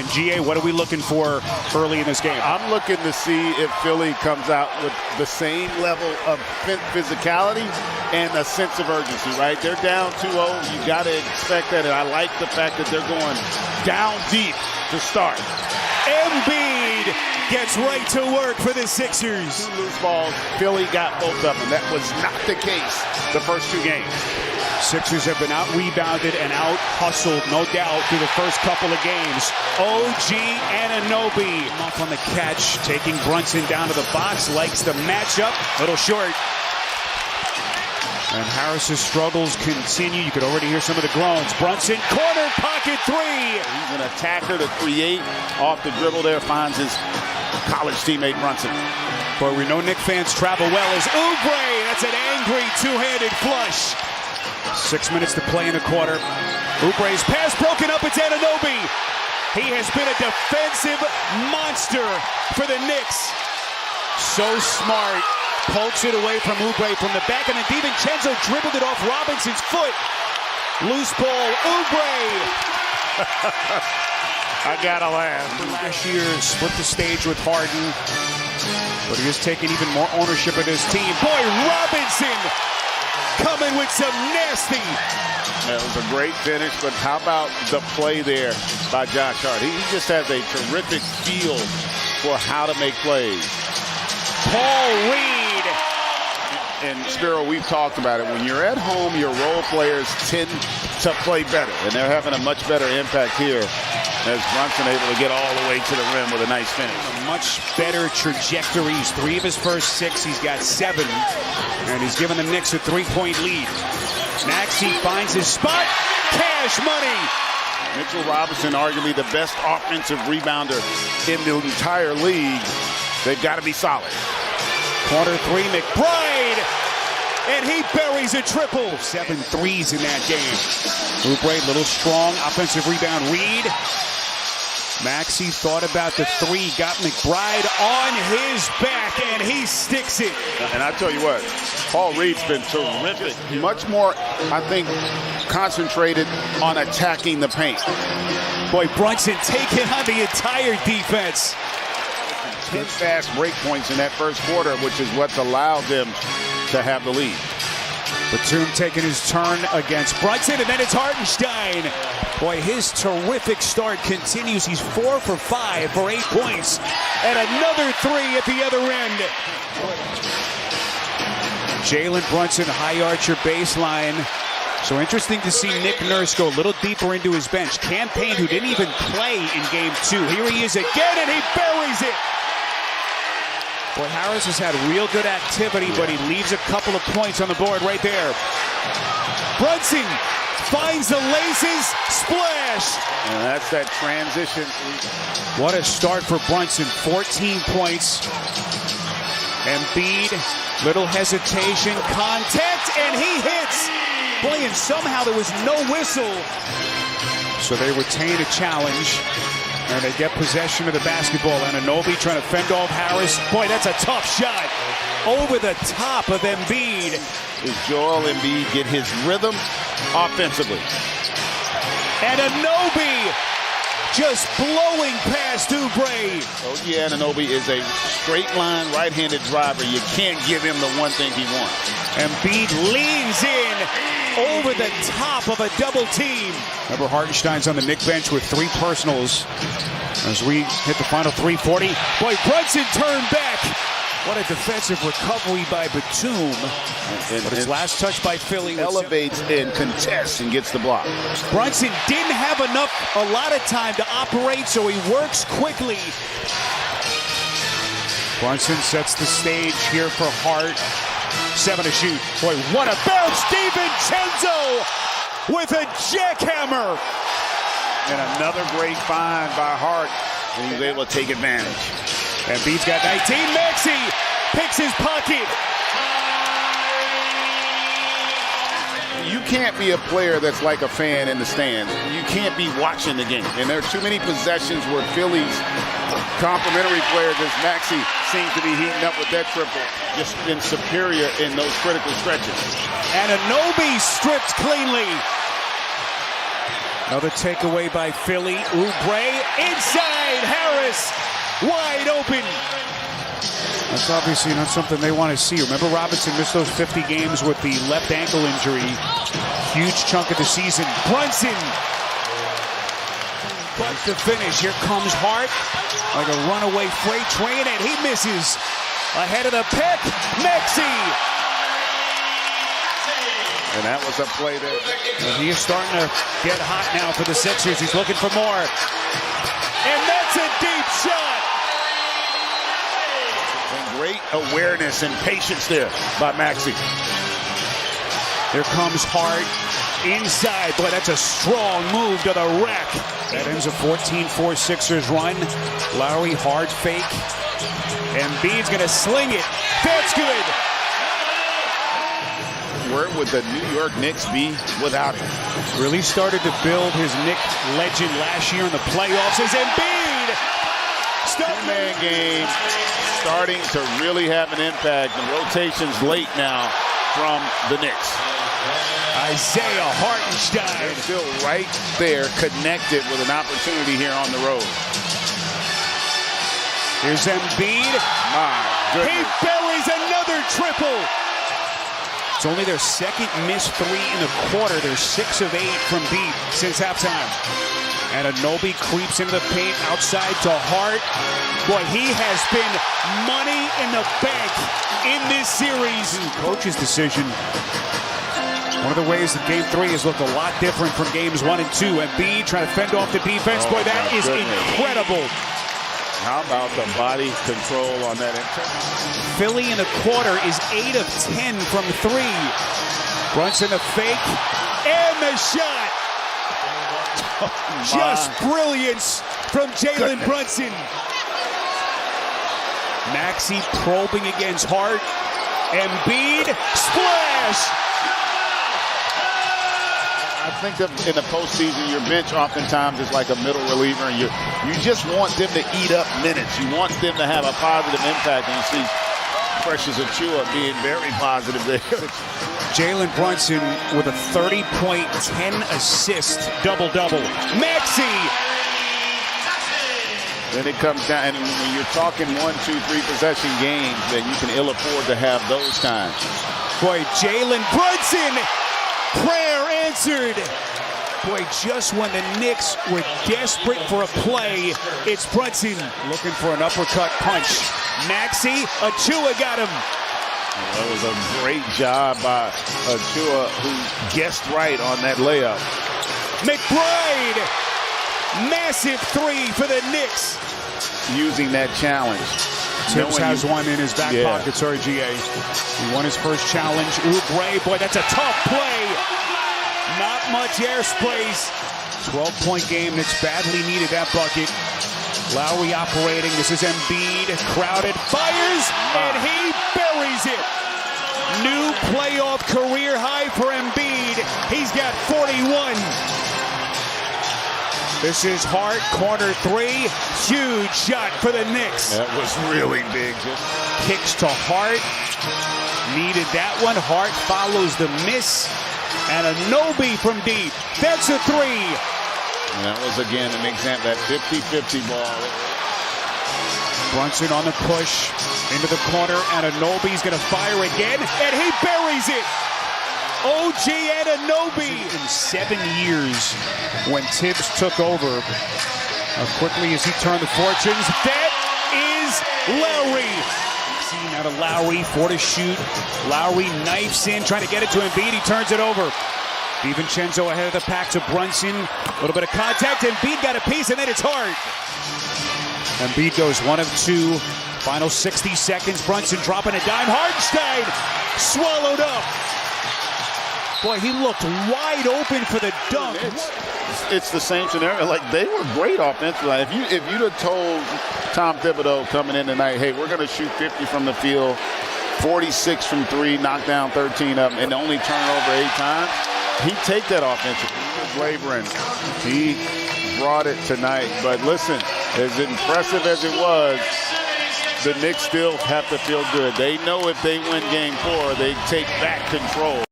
And GA, what are we looking for early in this game? I'm looking to see if Philly comes out with the same level of physicality and a sense of urgency, right? They're down 2-0. You got to expect that, and I like the fact that they're going down deep to start. Embiid gets right to work for the Sixers. 2 loose balls. Philly got both of them. That was not the case the first 2 games. Sixers have been out-rebounded and out-hustled, no doubt, through the first couple of games. OG Anunoby off on the catch, taking Brunson down to the box, likes the matchup. Little short. And Harris's struggles continue. You could already hear some of the groans. Brunson, corner pocket 3. He's an attacker to create off the dribble there, finds his college teammate Brunson. But we know Knicks fans travel well as Oubre. That's an angry two-handed flush. 6 minutes to play in the quarter. Oubre's pass broken up. It's Anunoby. He has been a defensive monster for the Knicks. So smart. Pokes it away from Oubre from the back, and then DiVincenzo dribbled it off Robinson's foot. Loose ball. Oubre. I gotta laugh. Last year split the stage with Harden, but he has taken even more ownership of his team. Boy, Robinson coming with some nasty. That was a great finish, but how about the play there by Josh Hart? He just has a terrific feel for how to make plays. Paul Reed. And Spiro, we've talked about it. When you're at home, your role players tend to play better, and they're having a much better impact here as Brunson able to get all the way to the rim with a nice finish. A much better trajectories. 3 of his first 6. He's got 7. And he's given the Knicks a 3-point lead. Maxey finds his spot. Cash money. Mitchell Robinson, arguably the best offensive rebounder in the entire league. They've got to be solid. Corner 3, McBride. And he buries a triple. 7 threes in that game. Oubre, little strong offensive rebound. Reed. Maxey thought about the 3, got McBride on his back, and he sticks it. And I tell you what, Paul Reed's been terrific. Much more, I think, concentrated on attacking the paint. Boy, Brunson taking on the entire defense. 10 fast break points in that first quarter, which is what's allowed them to have the lead. Batum taking his turn against Brunson, and then it's Hartenstein. Boy, his terrific start continues. He's 4 for 5 for 8 points. And another 3 at the other end. Jalen Brunson, high archer baseline. So interesting to see Nick Nurse go a little deeper into his bench. Cam Payne, who didn't even play in game 2. Here he is again, and he buries it. Boy, Harris has had real good activity, but he leaves a couple of points on the board right there. Brunson finds the laces, splash. And that's that transition. What a start for Brunson, 14 points. Embiid, little hesitation, contact, and he hits. Boy, and somehow there was no whistle. So they retain a challenge. And they get possession of the basketball. Anunoby trying to fend off Harris. Boy, that's a tough shot. Over the top of Embiid. Does Joel Embiid get his rhythm offensively? Anunoby just blowing past Oubre. OG Anunoby is a straight line right-handed driver. You can't give him the one thing he wants. Embiid leans in over the top of a double team. Remember, Hartenstein's on the Knicks bench with 3 personals as we hit the final 3:40. Boy, Brunson turned back. What a defensive recovery by Batum. But his last touch by Philly elevates and contests and gets the block. Brunson didn't have a lot of time to operate, so he works quickly. Brunson sets the stage here for Hart. 7 to shoot. Boy, what a bounce. DiVincenzo with a jackhammer. And another great find by Hart. And he was able to take advantage. Embiid's got 19. Maxey picks his pocket. You can't be a player that's like a fan in the stands. You can't be watching the game. And there are too many possessions where Philly's complimentary players, as Maxey seems to be heating up with that triple, just been superior in those critical stretches. Anunoby stripped cleanly. Another takeaway by Philly. Oubre inside. Harris wide open. That's obviously not something they want to see. Remember, Robinson missed those 50 games with the left ankle injury. Huge chunk of the season. Brunson. But to finish, here comes Hart like a runaway freight train, and he misses. Ahead of the pick, Maxey. And that was a play there. And he is starting to get hot now for the Sixers. He's looking for more. And that's a deep shot. And great awareness and patience there by Maxey. Here comes Hart inside. Boy, that's a strong move to the rack. That ends a 14-4 Sixers run. Lowry, hard fake. Embiid's going to sling it. That's good. Where would the New York Knicks be without him? Really started to build his Knicks legend last year in the playoffs as Embiid. Two-man game starting to really have an impact. The rotation's late now from the Knicks. Isaiah Hartenstein. They're still right there, connected with an opportunity here on the road. Here's Embiid. My goodness. He buries another triple. It's only their second missed three in the quarter. They're 6 of 8 from deep since halftime. And Anunoby creeps into the paint outside to Hart. Boy, he has been money in the bank in this series. Coach's decision. One of the ways that Game 3 has looked a lot different from Games 1 and 2. Embiid trying to fend off the defense. Boy, that is incredible. How about the body control on that? Philly in the quarter is 8 of 10 from 3. Brunson a fake and the shot. Just brilliance from Jalen Brunson. Maxey probing against Hart. Embiid splash. I think that in the postseason, your bench oftentimes is like a middle reliever, and you just want them to eat up minutes. You want them to have a positive impact, and you see Precious Achiuwa being very positive there. Jalen Brunson with a 30-point, 10-assist double-double. Maxey! Then it comes down, and when you're talking 1, 2, 3 possession games, that you can ill afford to have those times. Boy, Jalen Brunson! Prayer answered. Boy, just when the Knicks were desperate for a play, it's Brunson looking for an uppercut punch. Maxey, Achiuwa got him. That was a great job by Achiuwa, who guessed right on that layup. McBride, massive 3 for the Knicks. Using that challenge. Tibbs has one in his back pocket, sorry, GA. He won his first challenge. Oubre, boy, that's a tough play. Not much airspace. 12-point game that's badly needed, that bucket. Lowry operating. This is Embiid. Crowded. Fires, and he buries it. New playoff career high for Embiid. He's got 41. This is Hart, corner 3. Huge shot for the Knicks. That was really big. Kicks to Hart. Needed that one. Hart follows the miss. And Anunoby from deep. That's a 3. And that was, again, an example, that 50-50 ball. Brunson on the push. Into the corner. And Anunoby's going to fire again. And he buries it. OG Anunoby in 7 years when Tibbs took over. How quickly has he turned the fortunes? That is Lowry. Seen out of Lowry, 4 to shoot. Lowry knifes in, trying to get it to Embiid. He turns it over. DiVincenzo ahead of the pack to Brunson. A little bit of contact. Embiid got a piece, and then it's Hart. Embiid goes 1 of 2. Final 60 seconds. Brunson dropping a dime. Hartenstein swallowed up. Boy, he looked wide open for the dunk. It's the same scenario. Like, they were great offensively. If you'd have told Tom Thibodeau coming in tonight, hey, we're going to shoot 50 from the field, 46 from 3, knock down 13 of them, and only turn over 8 times, he'd take that offensively. He was laboring. He brought it tonight. But listen, as impressive as it was, the Knicks still have to feel good. They know if they win Game 4, they take back control.